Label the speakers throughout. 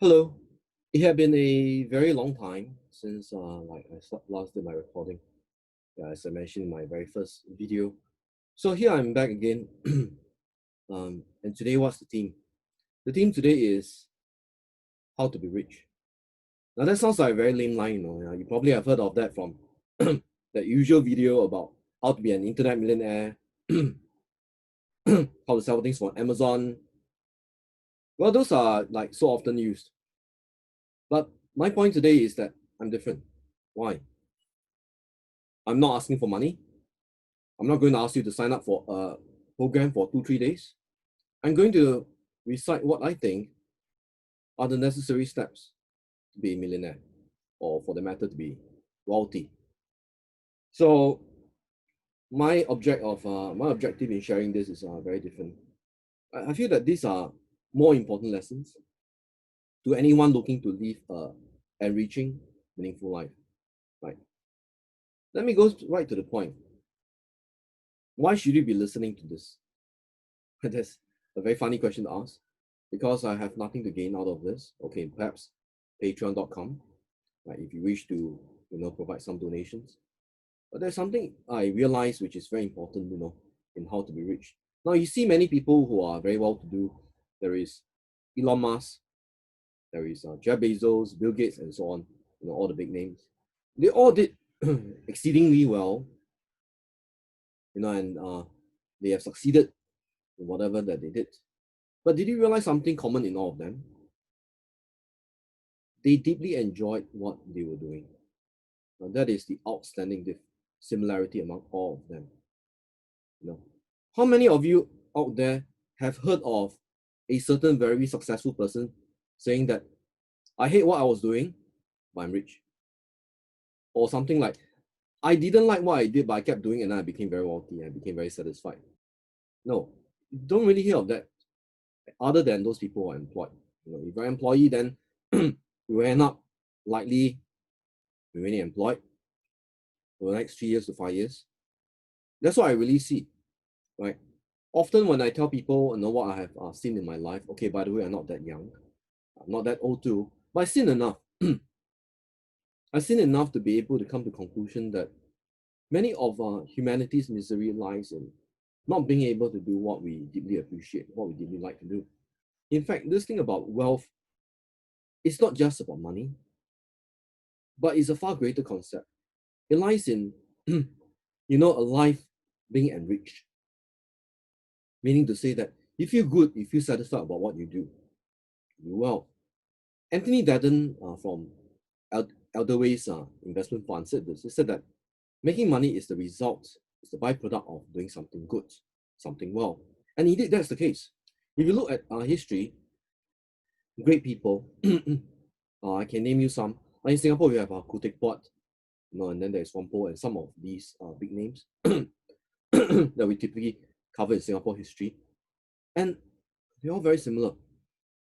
Speaker 1: Hello. It had been a very long time since last did my recording. As I mentioned in my very first video. So here I'm back again. And today what's the theme? The theme today is how to be rich. Now that sounds like a very lame line, you probably have heard of that from that usual video about how to be an internet millionaire, how to sell things for Amazon. Well, those are like so often used. But my point today is that I'm different. Why? I'm not asking for money. I'm not going to ask you to sign up for a program for 2-3 days. I'm going to recite what I think are the necessary steps to be a millionaire, or for the matter to be wealthy. So my objective in sharing this is very different. I feel that these are more important lessons to anyone looking to live a enriching, meaningful life. Right. Let me go right to the point. Why should you be listening to this? That's a very funny question to ask because I have nothing to gain out of this. Okay, perhaps patreon.com, right, if you wish to, provide some donations. But there's something I realize which is very important, in how to be rich. Now, you see many people who are very well to do. There is Elon Musk, there is Jeff Bezos, Bill Gates, and so on, all the big names. They all did exceedingly well, and they have succeeded in whatever that they did. But did you realize something common in all of them? They deeply enjoyed what they were doing. Now, that is the outstanding similarity among all of them. How many of you out there have heard of a certain very successful person saying that I hate what I was doing, but I'm rich? Or something like, I didn't like what I did, but I kept doing it and I became very wealthy and I became very satisfied. No, you don't really hear of that other than those people who are employed. If you're an employee, then you end up likely remaining employed for the next 3 years to 5 years. That's what I really see, right? Often when I tell people, what I have seen in my life, okay, by the way, I'm not that young, I'm not that old too, but I've seen enough. I've seen enough to be able to come to the conclusion that many of humanity's misery lies in not being able to do what we deeply appreciate, what we deeply like to do. In fact, this thing about wealth, it's not just about money, but it's a far greater concept. It lies in, a life being enriched. Meaning to say that you feel good, you feel satisfied about what you do. Well, Anthony Dadden from Elderways investment fund said this. He said that making money is the result, is the byproduct of doing something good, something well. And indeed, that's the case. If you look at history, great people, I can name you some. In Singapore, we have Khoo Teck Puat, and then there's Whampoa and some of these big names that we typically cover in Singapore history. And they're all very similar.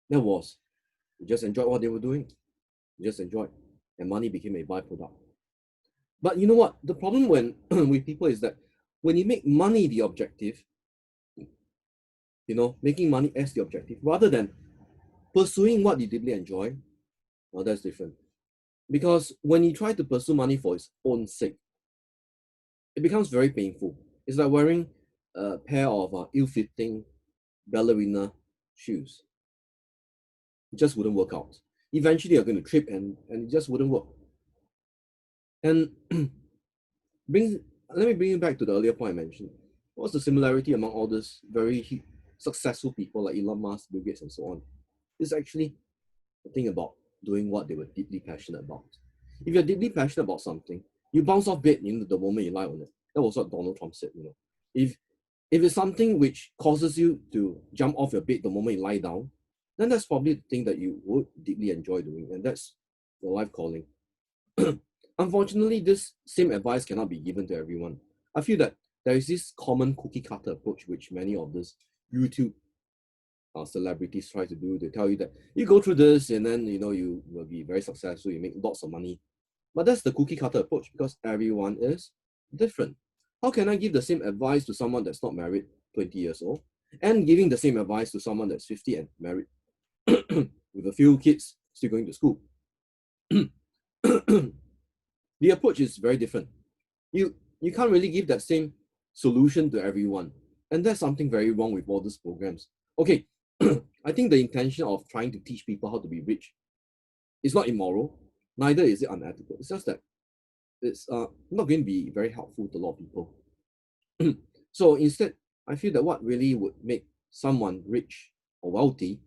Speaker 1: There was, they just enjoyed what they were doing. They just enjoyed. And money became a byproduct. But you know what? The problem when with people is that when you make money the objective, making money as the objective, rather than pursuing what you deeply enjoy, well, that's different. Because when you try to pursue money for its own sake, it becomes very painful. It's like wearing a pair of ill-fitting ballerina shoes. It just wouldn't work out. Eventually, you're going to trip and it just wouldn't work. And let me bring you back to the earlier point I mentioned. What's the similarity among all these very successful people like Elon Musk, Bill Gates, and so on? It's actually the thing about doing what they were deeply passionate about. If you're deeply passionate about something, you bounce off bed the moment you lie on it. That was what Donald Trump said. If it's something which causes you to jump off your bed the moment you lie down, then that's probably the thing that you would deeply enjoy doing, and that's your life calling. Unfortunately, this same advice cannot be given to everyone. I feel that there is this common cookie cutter approach which many of these YouTube celebrities try to do. They tell you that you go through this and then you will be very successful, you make lots of money. But that's the cookie cutter approach because everyone is different. How can I give the same advice to someone that's not married, 20 years old, and giving the same advice to someone that's 50 and married with a few kids still going to school. The approach is very different. You can't really give that same solution to everyone. And that's something very wrong with all these programs. Okay, I think the intention of trying to teach people how to be rich is not immoral, neither is it unethical. It's just that it's not going to be very helpful to a lot of people. So instead, I feel that what really would make someone rich or wealthy,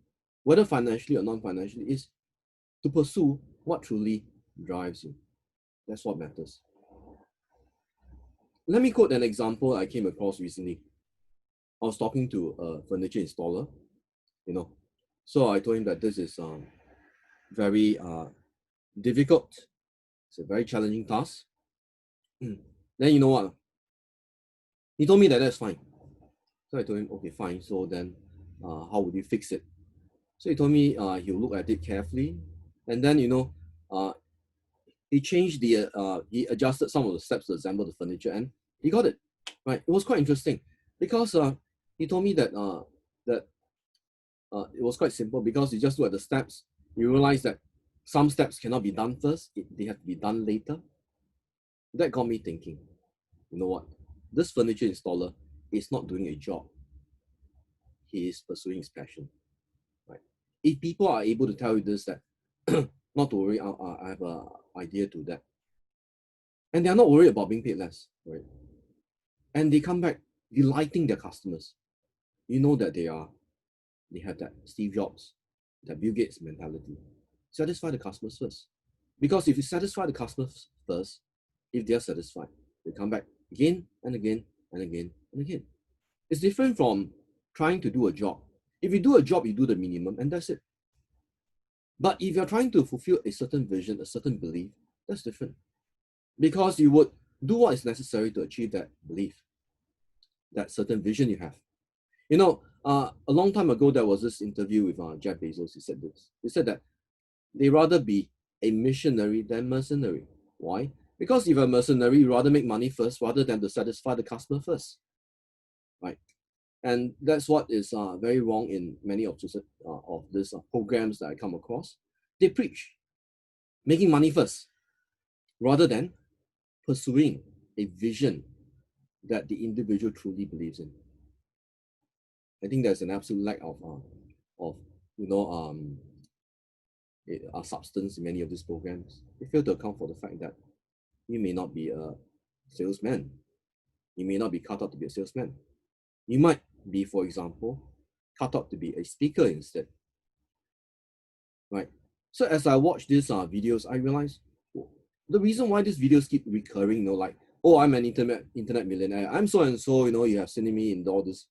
Speaker 1: whether financially or non-financially, is to pursue what truly drives you. That's what matters. Let me quote an example I came across recently. I was talking to a furniture installer, so I told him that this is very difficult. It's a very challenging task. Then you know what? He told me that that's fine. So I told him, okay, fine. So then how would you fix it? So he told me he'll look at it carefully. And then, he changed he adjusted some of the steps to assemble the furniture and he got it. Right. It was quite interesting because he told me that it was quite simple because you just look at the steps. You realize that some steps cannot be done first. They have to be done later. That got me thinking, you know what? This furniture installer is not doing a job. He is pursuing his passion. Right? If people are able to tell you this, that not to worry, I have an idea to that. And they're not worried about being paid less, right? And they come back delighting their customers. You know that they have that Steve Jobs, that Bill Gates mentality. Satisfy the customers first. Because if you satisfy the customers first, if they're satisfied, they come back again and again and again and again. It's different from trying to do a job. If you do a job, you do the minimum and that's it. But if you're trying to fulfill a certain vision, a certain belief, that's different. Because you would do what is necessary to achieve that belief, that certain vision you have. A long time ago, there was this interview with Jeff Bezos. He said this. He said that they rather be a missionary than mercenary. Why? Because if you're a mercenary, you rather make money first rather than to satisfy the customer first. Right? And that's what is very wrong in many of these programs that I come across. They preach making money first rather than pursuing a vision that the individual truly believes in. I think there's an absolute lack of substance in many of these programs. They fail to account for the fact that you may not be a salesman. You may not be cut out to be a salesman. You might be, for example, cut out to be a speaker instead. Right? So as I watch these videos, I realize the reason why these videos keep recurring, like, oh, I'm an internet millionaire. I'm so and so, you have seen me in all these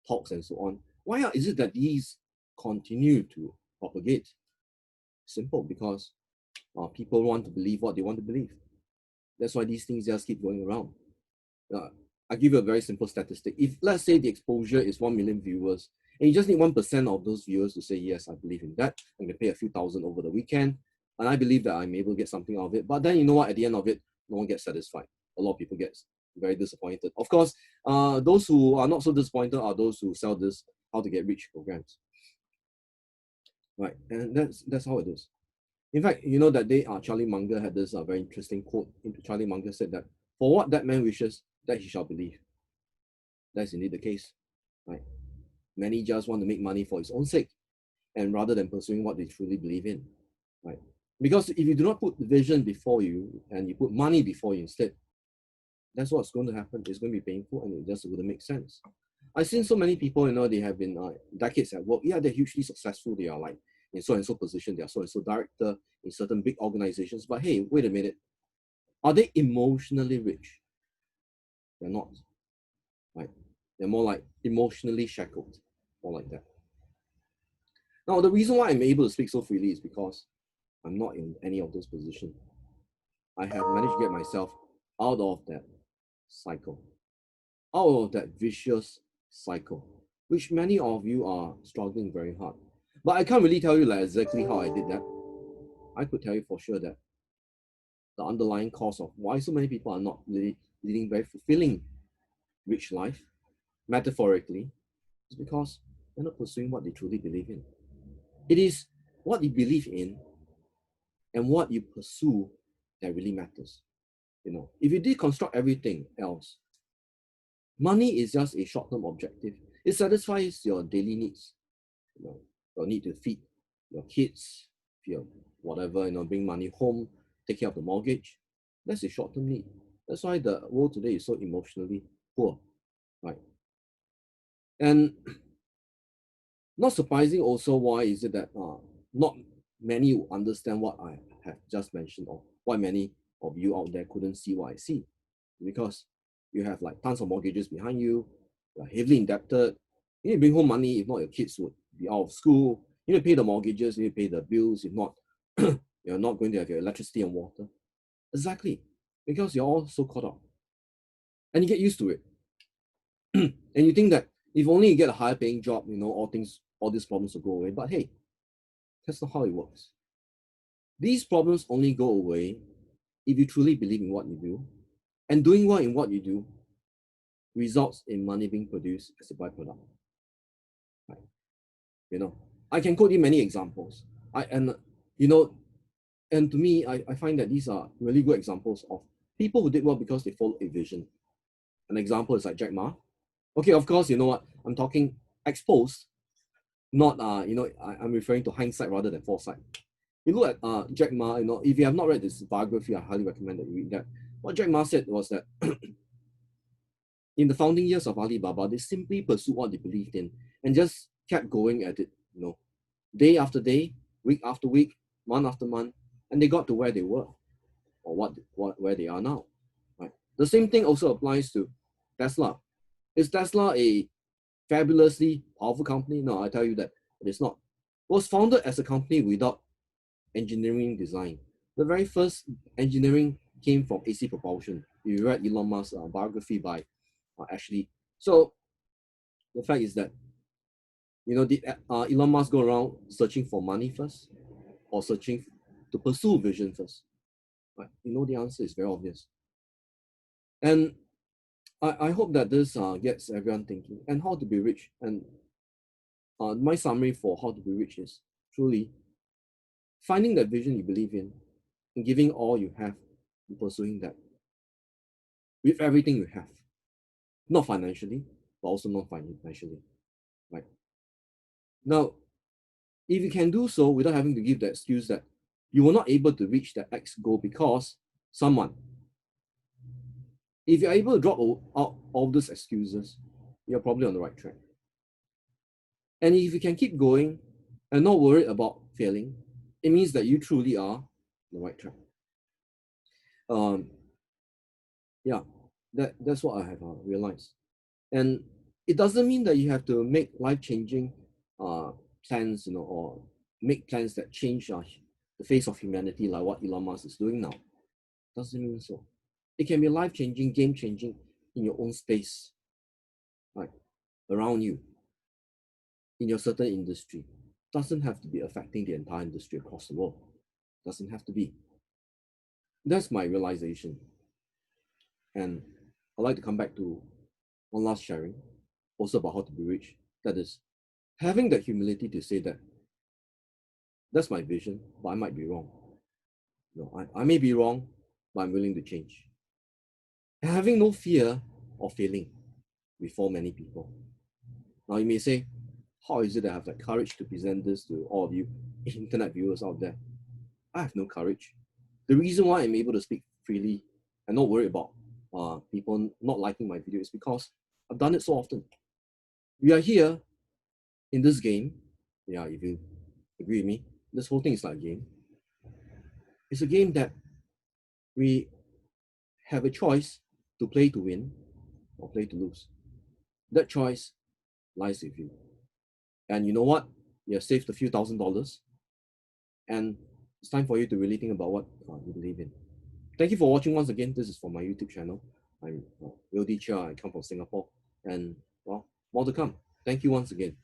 Speaker 1: talks and so on. Why is it that these continue to propagate? Simple, because people want to believe what they want to believe. That's why these things just keep going around. I'll give you a very simple statistic. If let's say the exposure is 1 million viewers, and you just need 1% of those viewers to say, yes, I believe in that. I'm going to pay a few thousand over the weekend, and I believe that I'm able to get something out of it. But then you know what? At the end of it, no one gets satisfied. A lot of people get very disappointed. Of course, those who are not so disappointed are those who sell this how to get rich programs. Right, and that's how it is. In fact, that day Charlie Munger had this very interesting quote. Charlie Munger said that, for what that man wishes, that he shall believe. That's indeed the case, right? Many just want to make money for its own sake, and rather than pursuing what they truly believe in, right? Because if you do not put the vision before you and you put money before you instead, that's what's going to happen. It's going to be painful and it just wouldn't make sense. I've seen so many people, they have been decades at work. Yeah, they're hugely successful. They are like in so and so position. They are so and so director in certain big organizations. But hey, wait a minute. Are they emotionally rich? They're not, right? They're more like emotionally shackled, more like that. Now, the reason why I'm able to speak so freely is because I'm not in any of those positions. I have managed to get myself out of that cycle, out of that vicious cycle, which many of you are struggling very hard. But I can't really tell you exactly how I did that. I could tell you for sure that the underlying cause of why so many people are not really leading very fulfilling, rich life, metaphorically, is because they're not pursuing what they truly believe in. It is what you believe in and what you pursue that really matters. If you deconstruct everything else, money is just a short-term objective. It satisfies your daily needs, your need to feed your kids, your whatever, bring money home, take care of the mortgage. That's a short-term need. That's why the world today is so emotionally poor, right? And not surprising also, why is it that not many will understand what I have just mentioned, or why many of you out there couldn't see what I see? Because you have like tons of mortgages behind you, you're heavily indebted, you need to bring home money, if not your kids would be out of school, you need to pay the mortgages, you need to pay the bills, if not, you're not going to have your electricity and water. Exactly, because you're all so caught up. And you get used to it. And you think that if only you get a higher paying job, all these problems will go away. But hey, that's not how it works. These problems only go away if you truly believe in what you do, and doing well in what you do results in money being produced as a byproduct. Right? I can quote you many examples. And to me, I find that these are really good examples of people who did well because they followed a vision. An example is like Jack Ma. Okay, of course, you know what? I'm talking exposed, not I'm referring to hindsight rather than foresight. You look at Jack Ma, if you have not read this biography, I highly recommend that you read that. What Jack Ma said was that in the founding years of Alibaba, they simply pursued what they believed in and just kept going at it, day after day, week after week, month after month, and they got to where they were, or where they are now. Right? The same thing also applies to Tesla. Is Tesla a fabulously powerful company? No, I tell you that it is not. It was founded as a company without engineering design. The very first engineering came from AC propulsion. You read Elon Musk's biography by Ashley. So the fact is that, did Elon Musk go around searching for money first, or searching to pursue vision first? Right? The answer is very obvious. And I hope that this gets everyone thinking. And how to be rich. And my summary for how to be rich is truly finding that vision you believe in and giving all you have to pursuing that with everything you have. Not financially, but also not financially. Right? Now, if you can do so without having to give the excuse that you were not able to reach that X goal because someone, if you're able to drop out all those excuses, you're probably on the right track. And if you can keep going and not worried about failing, it means that you truly are on the right track. Yeah, that's what I have realized. And it doesn't mean that you have to make life-changing plans, or make plans that change the face of humanity, like what Elon Musk is doing now. Doesn't mean so. It can be life-changing, game-changing in your own space, right, around you, in your certain industry. Doesn't have to be affecting the entire industry across the world. Doesn't have to be. That's my realization. And I'd like to come back to one last sharing, also about how to be rich. That is, having that humility to say that that's my vision, but I might be wrong. I may be wrong, but I'm willing to change. And having no fear of failing before many people. Now you may say, how is it that I have the courage to present this to all of you internet viewers out there? I have no courage. The reason why I'm able to speak freely and not worry about people not liking my video is because I've done it so often. We are here in this game. Yeah, if you agree with me, this whole thing is like a game. It's a game that we have a choice to play to win or play to lose. That choice lies with you. And you know what? You have saved a few $1,000s, and it's time for you to really think about what you believe in. Thank you for watching once again. This is for my YouTube channel. I'm Will D. Chia. I come from Singapore, and well, more to come. Thank you once again.